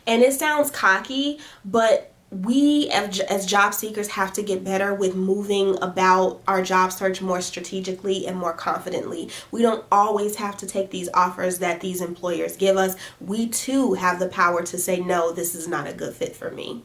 And it sounds cocky, but we as job seekers have to get better with moving about our job search more strategically and more confidently. We don't always have to take these offers that these employers give us. We too have the power to say, no, this is not a good fit for me.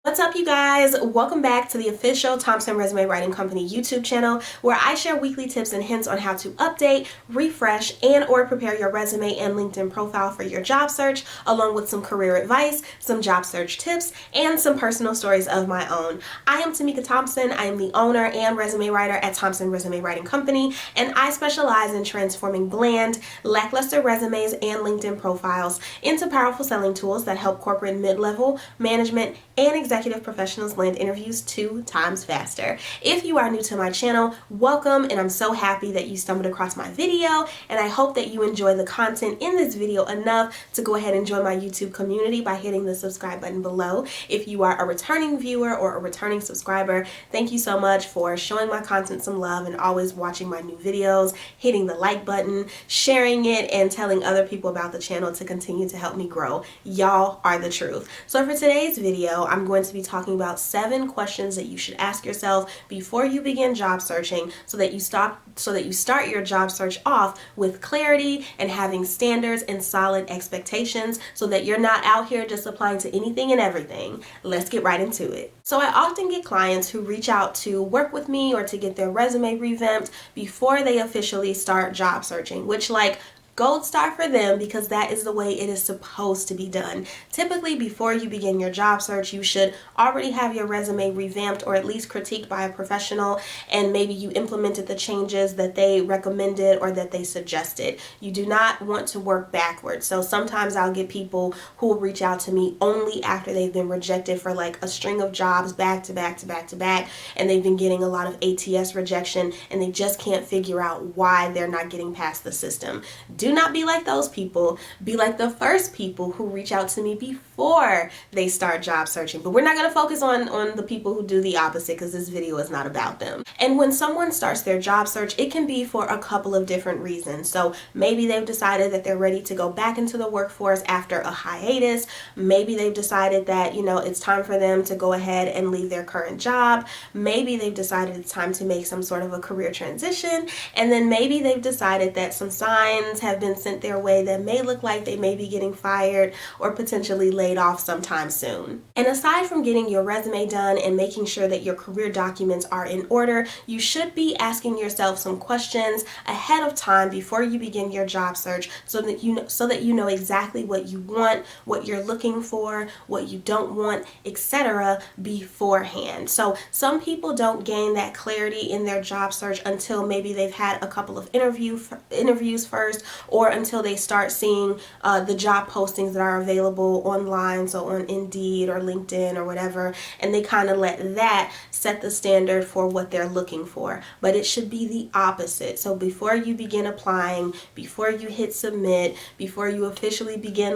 What's up, you guys? Welcome back to the official Thompson Resume Writing Company YouTube channel, where I share weekly tips and hints on how to update, refresh, and or prepare your resume and LinkedIn profile for your job search, along with some career advice, some job search tips, and some personal stories of my own. I am Tamika Thompson. I am the owner and resume writer at Thompson Resume Writing Company, and I specialize in transforming bland, lackluster resumes and LinkedIn profiles into powerful selling tools that help corporate mid-level, management, and executive professionals land interviews 2 times faster. If you are new to my channel, welcome, and I'm so happy that you stumbled across my video, and I hope that you enjoy the content in this video enough to go ahead and join my YouTube community by hitting the subscribe button below. If you are a returning viewer or a returning subscriber, thank you so much for showing my content some love and always watching my new videos, hitting the like button, sharing it, and telling other people about the channel to continue to help me grow. Y'all are the truth. So for today's video, I'm going to be talking about 7 questions that you should ask yourself before you begin job searching so that you start your job search off with clarity and having standards and solid expectations so that you're not out here just applying to anything and everything. Let's get right into it. So I often get clients who reach out to work with me or to get their resume revamped before they officially start job searching, which, like, gold star for them, because that is the way it is supposed to be done. Typically, before you begin your job search, you should already have your resume revamped or at least critiqued by a professional, and maybe you implemented the changes that they recommended or that they suggested. You do not want to work backwards. So sometimes I'll get people who will reach out to me only after they've been rejected for like a string of jobs back to back to back to back, and they've been getting a lot of ATS rejection and they just can't figure out why they're not getting past the system. Do not be like those people. Be like the first people who reach out to me before they start job searching. But we're not going to focus on the people who do the opposite, because this video is not about them. And when someone starts their job search, it can be for a couple of different reasons. So maybe they've decided that they're ready to go back into the workforce after a hiatus. Maybe they've decided that, it's time for them to go ahead and leave their current job. Maybe they've decided it's time to make some sort of a career transition. And then maybe they've decided that some signs have been sent their way that may look like they may be getting fired or potentially laid off sometime soon. And aside from getting your resume done and making sure that your career documents are in order, you should be asking yourself some questions ahead of time before you begin your job search so that you know exactly what you want, what you're looking for, what you don't want, etc. beforehand. So some people don't gain that clarity in their job search until maybe they've had a couple of interviews first, or until they start seeing the job postings that are available online, so on Indeed or LinkedIn or whatever, and they kind of let that set the standard for what they're looking for. But it should be the opposite. So before you begin applying, before you hit submit, before you officially begin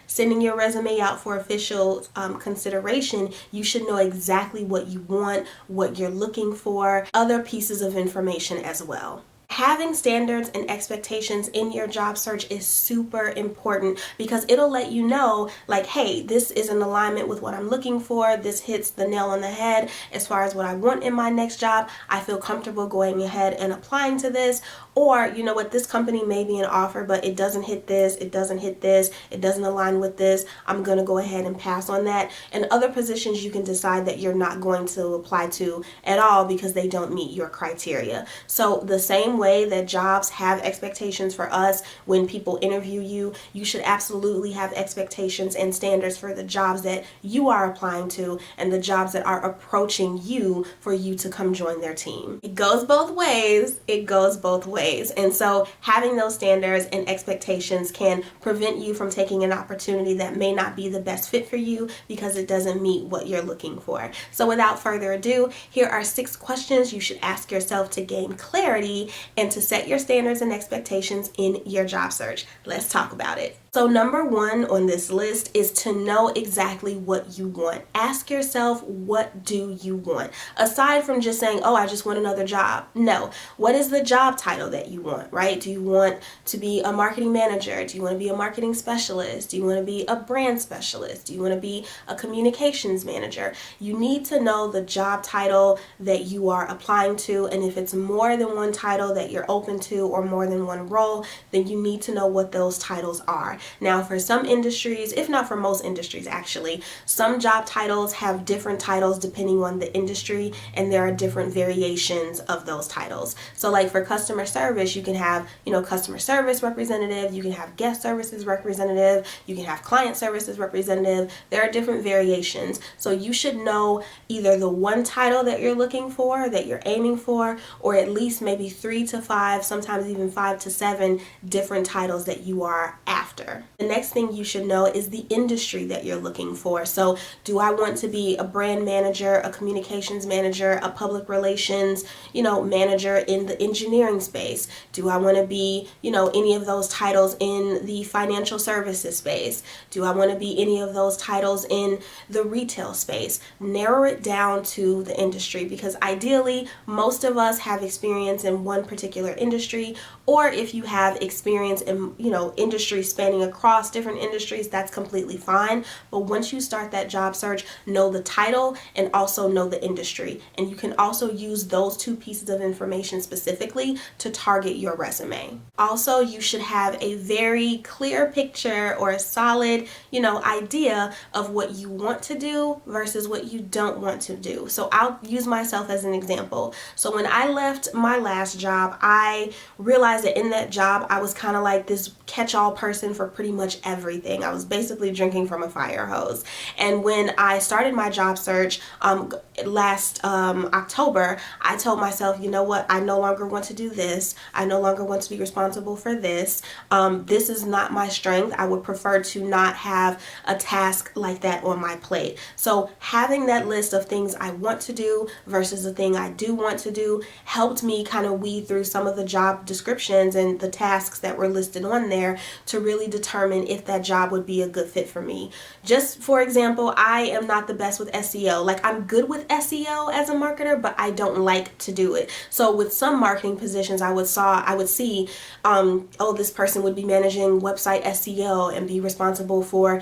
sending your resume out for official consideration, you should know exactly what you want, what you're looking for, other pieces of information as well. Having standards and expectations in your job search is super important, because it'll let you know, hey, this is in alignment with what I'm looking for. This hits the nail on the head as far as what I want in my next job. I feel comfortable going ahead and applying to this. Or, you know what, this company may be an offer, but it doesn't hit this, it doesn't hit this, it doesn't align with this. I'm going to go ahead and pass on that. And other positions you can decide that you're not going to apply to at all because they don't meet your criteria. So the same way that jobs have expectations for us when people interview you, you should absolutely have expectations and standards for the jobs that you are applying to and the jobs that are approaching you for you to come join their team. It goes both ways. It goes both ways. And so having those standards and expectations can prevent you from taking an opportunity that may not be the best fit for you because it doesn't meet what you're looking for. So without further ado, here are 6 questions you should ask yourself to gain clarity and to set your standards and expectations in your job search. Let's talk about it. So number one on this list is to know exactly what you want. Ask yourself, what do you want? Aside from just saying, oh, I just want another job. No. What is the job title that you want, right? Do you want to be a marketing manager? Do you want to be a marketing specialist? Do you want to be a brand specialist? Do you want to be a communications manager? You need to know the job title that you are applying to, and if it's more than one title that you're open to or more than one role, then you need to know what those titles are. Now, for some industries, if not for most industries actually, some job titles have different titles depending on the industry, and there are different variations of those titles. So like for customer service, you can have, customer service representative, you can have guest services representative, you can have client services representative. There are different variations. So you should know either the one title that you're looking for, that you're aiming for, or at least maybe 3 to 5, sometimes even 5 to 7 different titles that you are after. The next thing you should know is the industry that you're looking for. So do I want to be a brand manager, a communications manager, a public relations, manager in the engineering space? Do I want to be, any of those titles in the financial services space? Do I want to be any of those titles in the retail space? Narrow it down to the industry, because ideally most of us have experience in one particular industry, or if you have experience in, industry spanning across different industries, that's completely fine. But once you start that job search, know the title and also know the industry. And you can also use those two pieces of information specifically to target your resume. Also, you should have a very clear picture or a solid, idea of what you want to do versus what you don't want to do. So I'll use myself as an example. So when I left my last job, I realized that in that job, I was kind of like this catch-all person for pretty much everything. I was basically drinking from a fire hose. And when I started my job search last October, I told myself, you know what, I no longer want to do this. I no longer want to be responsible for this. This is not my strength. I would prefer to not have a task like that on my plate. So having that list of things I want to do versus the thing I do want to do helped me kind of weed through some of the job descriptions and the tasks that were listed on there to really determine if that job would be a good fit for me. Just for example, I am not the best with SEO. Like, I'm good with SEO as a marketer, but I don't like to do it. So with some marketing positions, I would see, oh, this person would be managing website SEO and be responsible for,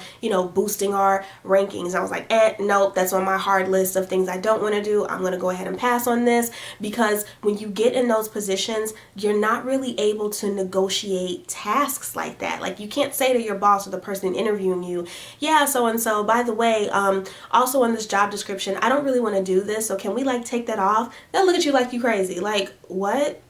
boosting our rankings. I was like, nope, that's on my hard list of things I don't want to do. I'm going to go ahead and pass on this, because when you get in those positions, you're not really able to negotiate tasks like that. Like, you can't say to your boss or the person interviewing you, yeah, so-and-so, by the way, also in this job description, I don't really want to do this, so can we take that off? They'll look at you like you crazy. Like, what?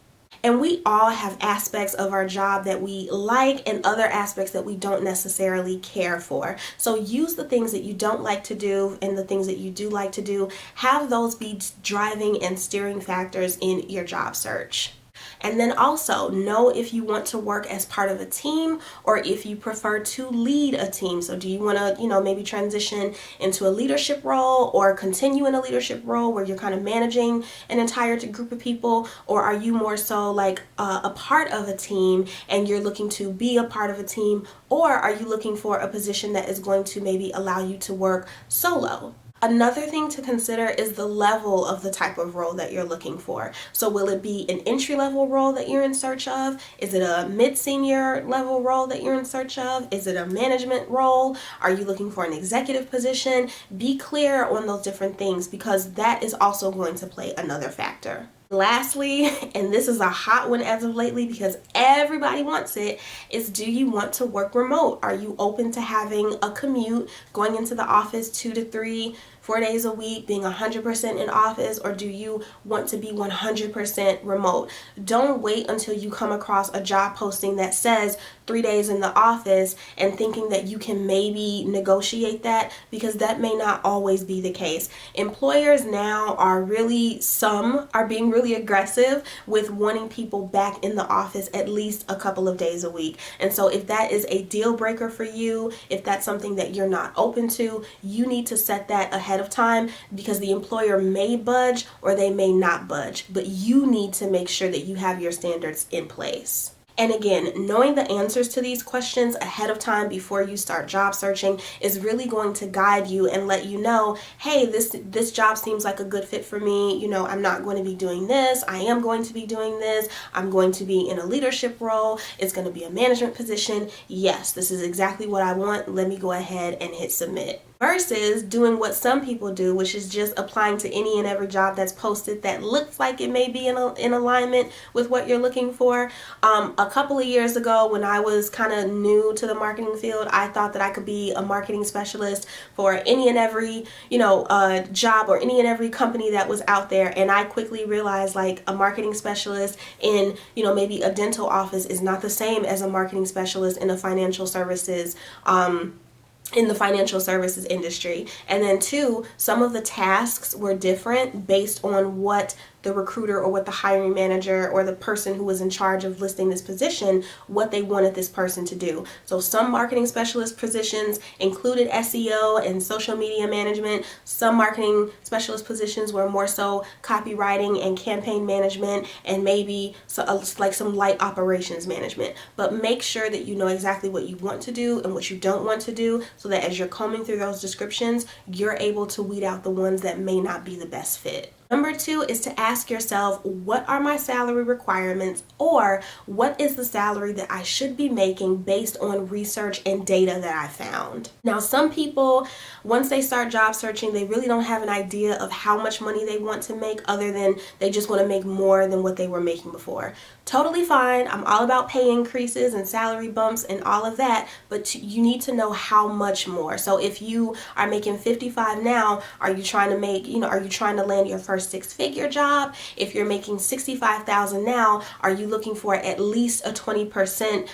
And we all have aspects of our job that we like and other aspects that we don't necessarily care for. So use the things that you don't like to do and the things that you do like to do. Have those be driving and steering factors in your job search. And then also know if you want to work as part of a team or if you prefer to lead a team. So do you want to, maybe transition into a leadership role or continue in a leadership role where you're kind of managing an entire group of people? Or are you more so like a part of a team and you're looking to be a part of a team? Or are you looking for a position that is going to maybe allow you to work solo? Another thing to consider is the level of the type of role that you're looking for. So will it be an entry-level role that you're in search of? Is it a mid-senior level role that you're in search of? Is it a management role? Are you looking for an executive position? Be clear on those different things, because that is also going to play another factor. Lastly, and this is a hot one as of lately because everybody wants it, is do you want to work remote? Are you open to having a commute, going into the office 2 to 3, 4 days a week, being 100% in office, or do you want to be 100% remote? Don't wait until you come across a job posting that says 3 days in the office and thinking that you can maybe negotiate that, because that may not always be the case. Employers now are being really aggressive with wanting people back in the office at least a couple of days a week. And so if that is a deal breaker for you, if that's something that you're not open to, you need to set that ahead of time, because the employer may budge or they may not budge, but you need to make sure that you have your standards in place. And again, knowing the answers to these questions ahead of time before you start job searching is really going to guide you and let you know, hey, this job seems like a good fit for me. You know, I'm not going to be doing this. I am going to be doing this. I'm going to be in a leadership role. It's going to be a management position. Yes, this is exactly what I want. Let me go ahead and hit submit. Versus doing what some people do, which is just applying to any and every job that's posted that looks like it may be in alignment with what you're looking for. A couple of years ago, when I was kind of new to the marketing field, I thought that I could be a marketing specialist for any and every, job or any and every company that was out there. And I quickly realized like a marketing specialist in, maybe a dental office is not the same as a marketing specialist in a financial services in the financial services industry. And then two, some of the tasks were different based on what the recruiter or what the hiring manager or the person who was in charge of listing this position, what they wanted this person to do. So some marketing specialist positions included SEO and social media management. Some marketing specialist positions were more so copywriting and campaign management and maybe like some light operations management. But make sure that you know exactly what you want to do and what you don't want to do, so that as you're combing through those descriptions, you're able to weed out the ones that may not be the best fit. Number two is to ask yourself, what are my salary requirements, or what is the salary that I should be making based on research and data that I found? Now, some people, once they start job searching, they really don't have an idea of how much money they want to make, other than they just want to make more than what they were making before. Totally fine. I'm all about pay increases and salary bumps and all of that, but you need to know how much more. So if you are making 55 now, are you trying to make, are you trying to land your first six-figure job? If you're making 65,000 now, are you looking for at least a 20%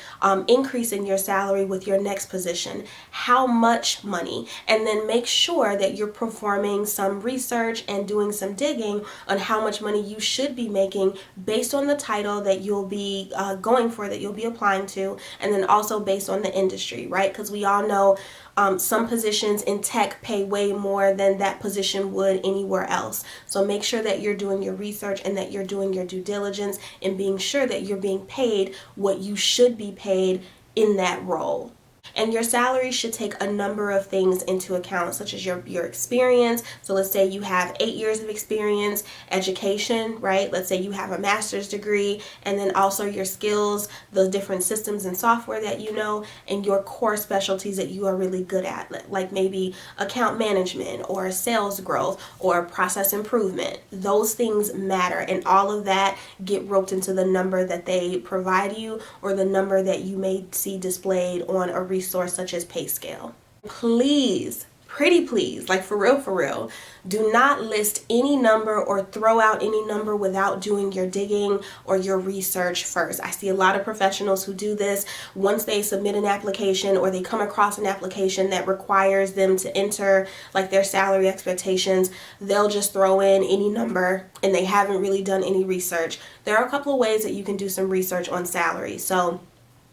increase in your salary with your next position? How much money? And then make sure that you're performing some research and doing some digging on how much money you should be making based on the title that you'll be going for, that you'll be applying to, and then also based on the industry, right? Because we all know some positions in tech pay way more than that position would anywhere else. So make sure that you're doing your research and that you're doing your due diligence and being sure that you're being paid what you should be paid in that role. And your salary should take a number of things into account, such as your experience. So let's say you have 8 years of experience, education, right? Let's say you have a master's degree, and then also your skills, the different systems and software that you know, and your core specialties that you are really good at, like maybe account management or sales growth or process improvement. Those things matter, and all of that get roped into the number that they provide you or the number that you may see displayed on a resource such as pay scale. Please, pretty please, like for real, do not list any number or throw out any number without doing your digging or your research first. I see a lot of professionals who do this. Once they submit an application or they come across an application that requires them to enter like their salary expectations, they'll just throw in any number and they haven't really done any research. There are a couple of ways that you can do some research on salary. So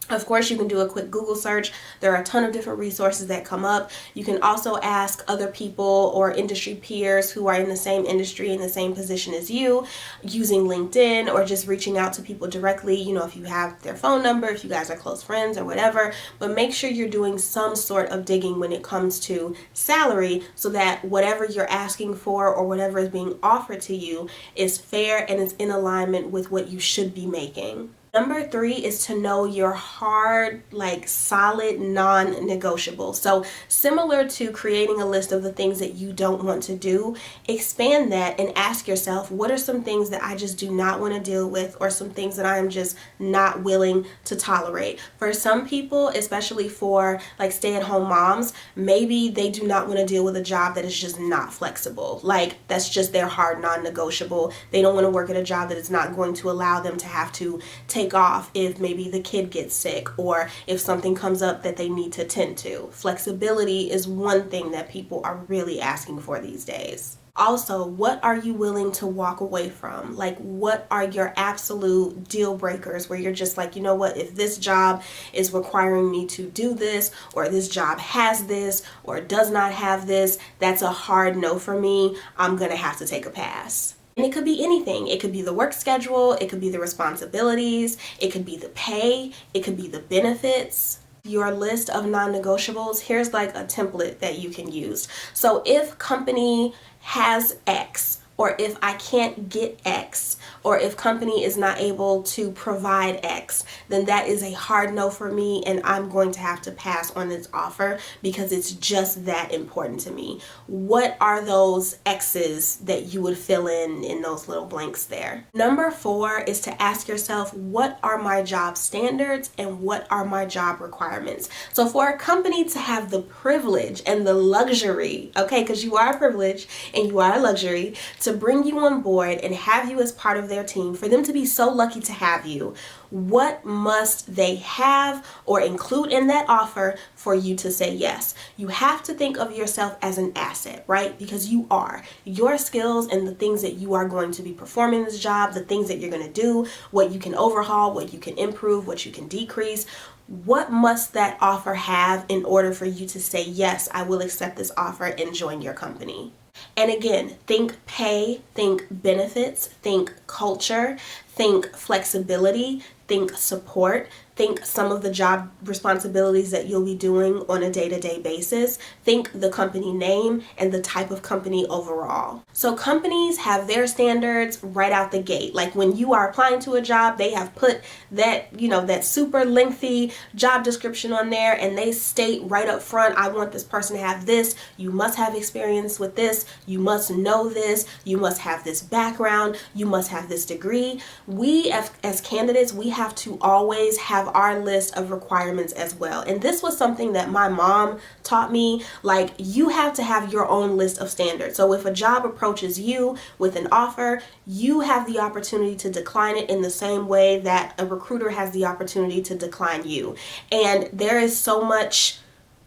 of course, you can do a quick Google search. There are a ton of different resources that come up. You can also ask other people or industry peers who are in the same industry, in the same position as you, using LinkedIn or just reaching out to people directly, if you have their phone number, if you guys are close friends or whatever. But make sure you're doing some sort of digging when it comes to salary, so that whatever you're asking for or whatever is being offered to you is fair and is in alignment with what you should be making. Number three is to know your hard, solid, non-negotiable. So similar to creating a list of the things that you don't want to do, expand that and ask yourself, what are some things that I just do not want to deal with, or some things that I am just not willing to tolerate? For some people, especially for stay-at-home moms, maybe they do not want to deal with a job that is just not flexible. That's just their hard non-negotiable. They don't want to work at a job that is not going to allow them to have to take off if maybe the kid gets sick or if something comes up that they need to tend to. Flexibility is one thing that people are really asking for these days. Also, what are you willing to walk away from? What are your absolute deal breakers where you're just like, you know what, if this job is requiring me to do this, or this job has this or does not have this, that's a hard no for me. I'm gonna have to take a pass. And it could be anything. It could be the work schedule, it could be the responsibilities, it could be the pay, it could be the benefits. Your list of non-negotiables, here's like a template that you can use. So if company has X, or if I can't get X, or if company is not able to provide X, then that is a hard no for me, and I'm going to have to pass on this offer because it's just that important to me. What are those X's that you would fill in those little blanks there? Number 4 is to ask yourself, what are my job standards and what are my job requirements? So for a company to have the privilege and the luxury, okay, because you are a privilege and you are a luxury, to bring you on board and have you as part of their team, for them to be so lucky to have you, what must they have or include in that offer for you to say yes? You have to think of yourself as an asset, right? Because you are. Your skills and the things that you are going to be performing in this job, the things that you're going to do, what you can overhaul, what you can improve, what you can decrease. What must that offer have in order for you to say, yes, I will accept this offer and join your company? And again, think pay, think benefits, think culture, think flexibility, think support, think some of the job responsibilities that you'll be doing on a day-to-day basis, think the company name and the type of company overall. So companies have their standards right out the gate. Like when you are applying to a job, they have put that, that super lengthy job description on there, and they state right up front, I want this person to have this, you must have experience with this, you must know this, you must have this background, you must have this degree. We as candidates, we have to always have our list of requirements as well. And this was something that my mom taught me. Like, you have to have your own list of standards. So if a job approaches you with an offer, you have the opportunity to decline it in the same way that a recruiter has the opportunity to decline you. And there is so much,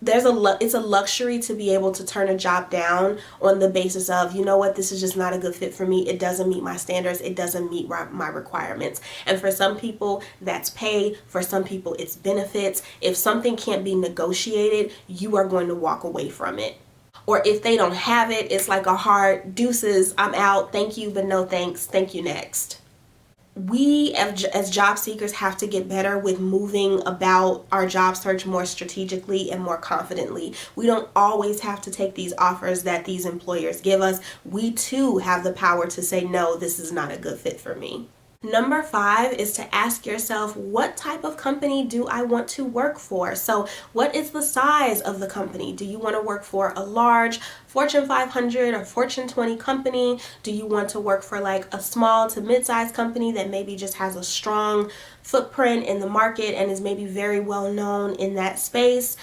it's a luxury to be able to turn a job down on the basis of, you know what, this is just not a good fit for me. It doesn't meet my standards. It doesn't meet my requirements. And for some people, that's pay. For some people, it's benefits. If something can't be negotiated, you are going to walk away from it. Or if they don't have it, it's like a hard deuces, I'm out, thank you, but no thanks, thank you, next. We as job seekers have to get better with moving about our job search more strategically and more confidently. We don't always have to take these offers that these employers give us. We too have the power to say, no, this is not a good fit for me. Number 5 is to ask yourself, what type of company do I want to work for? So what is the size of the company? Do you want to work for a large Fortune 500 or Fortune 20 company? Do you want to work for like a small to mid-sized company that maybe just has a strong footprint in the market and is maybe very well known in that space?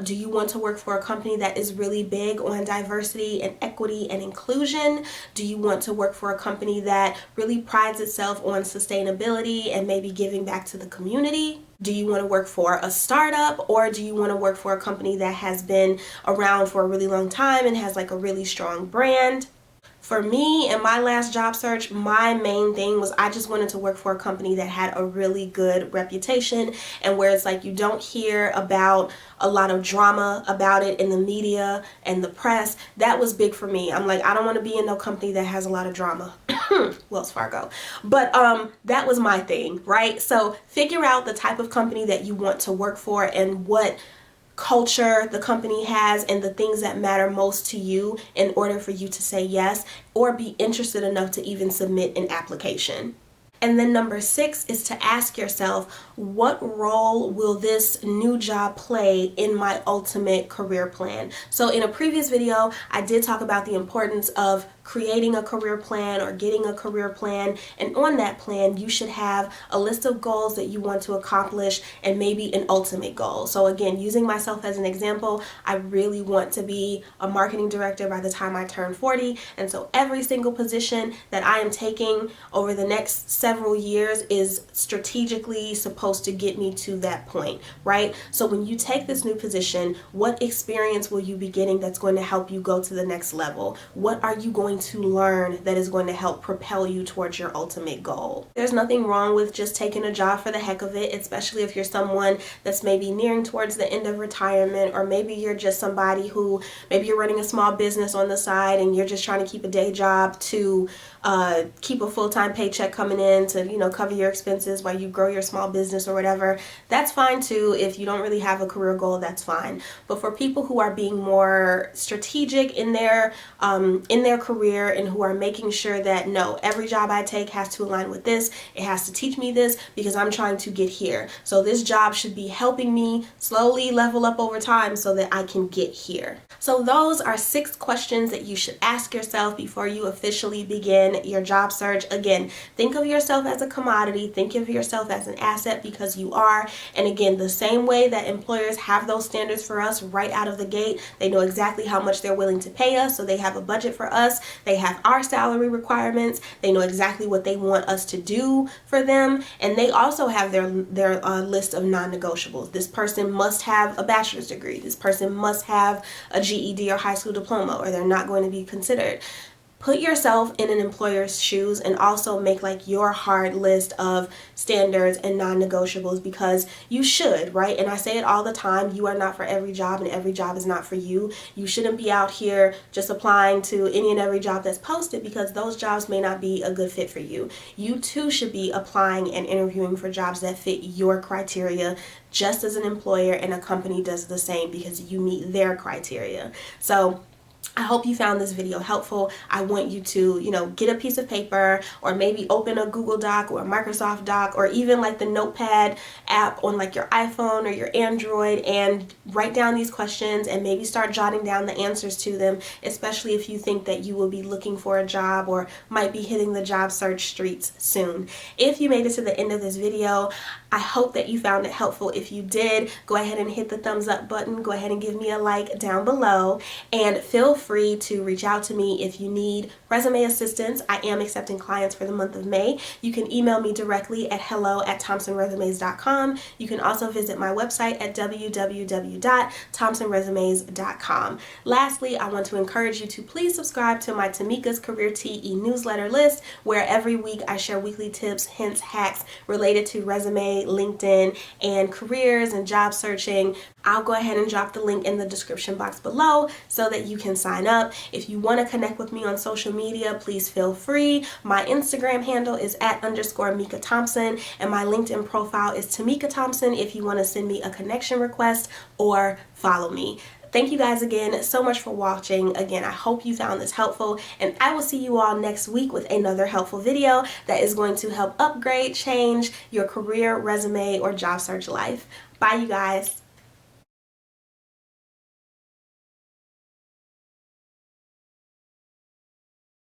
Do you want to work for a company that is really big on diversity and equity and inclusion? Do you want to work for a company that really prides itself on sustainability and maybe giving back to the community? Do you want to work for a startup, or do you want to work for a company that has been around for a really long time and has like a really strong brand? For me, in my last job search, my main thing was I just wanted to work for a company that had a really good reputation, and where it's like you don't hear about a lot of drama about it in the media and the press. That was big for me. I'm like, I don't want to be in no company that has a lot of drama. Wells Fargo. But that was my thing, right? So figure out the type of company that you want to work for and what culture the company has and the things that matter most to you in order for you to say yes or be interested enough to even submit an application. And then number 6 is to ask yourself, what role will this new job play in my ultimate career plan? So in a previous video, I did talk about the importance of creating a career plan or getting a career plan, and on that plan you should have a list of goals that you want to accomplish and maybe an ultimate goal. So again, using myself as an example, I really want to be a marketing director by the time I turn 40, and so every single position that I am taking over the next several years is strategically supposed to get me to that point, right? So when you take this new position, what experience will you be getting that's going to help you go to the next level? What are you going going to learn that is going to help propel you towards your ultimate goal. There's nothing wrong with just taking a job for the heck of it, especially if you're someone that's maybe nearing towards the end of retirement, or maybe you're just somebody who maybe you're running a small business on the side and you're just trying to keep a day job to keep a full-time paycheck coming in to, you know, cover your expenses while you grow your small business or whatever. That's fine too. If you don't really have a career goal, that's fine. But for people who are being more strategic in their career, and who are making sure that no, every job I take has to align with this, it has to teach me this because I'm trying to get here. So this job should be helping me slowly level up over time so that I can get here. So those are 6 questions that you should ask yourself before you officially begin your job search. Again, think of yourself as a commodity, think of yourself as an asset, because you are. And again, the same way that employers have those standards for us right out of the gate, they know exactly how much they're willing to pay us, so they have a budget for us, they have our salary requirements, they know exactly what they want us to do for them, and they also have their list of non-negotiables. This person must have a bachelor's degree, this person must have a GED or high school diploma, or they're not going to be considered. Put yourself in an employer's shoes and also make like your hard list of standards and non-negotiables, because you should, right? And I say it all the time, you are not for every job and every job is not for you. You shouldn't be out here just applying to any and every job that's posted, because those jobs may not be a good fit for you. You too should be applying and interviewing for jobs that fit your criteria, just as an employer and a company does the same, because you meet their criteria. So I hope you found this video helpful. I want you to, you know, get a piece of paper, or maybe open a Google Doc or a Microsoft Doc, or even like the Notepad app on like your iPhone or your Android, and write down these questions and maybe start jotting down the answers to them, especially if you think that you will be looking for a job or might be hitting the job search streets soon. If you made it to the end of this video, I hope that you found it helpful. If you did, go ahead and hit the thumbs up button. Go ahead and give me a like down below, and feel free to reach out to me if you need resume assistance. I am accepting clients for the month of May. You can email me directly at hello@thompsonresumes.com. You can also visit my website at www.thompsonresumes.com. Lastly, I want to encourage you to please subscribe to my Tamika's Career Tea e-newsletter list, where every week I share weekly tips, hints, hacks related to resume, LinkedIn, and careers and job searching. I'll go ahead and drop the link in the description box below so that you can sign up. If you want to connect with me on social media, please feel free. My Instagram handle is @_Mika Thompson, and my LinkedIn profile is Tamika Thompson if you want to send me a connection request or follow me. Thank you guys again so much for watching. Again, I hope you found this helpful, and I will see you all next week with another helpful video that is going to help upgrade, change your career, resume, or job search life. Bye, you guys.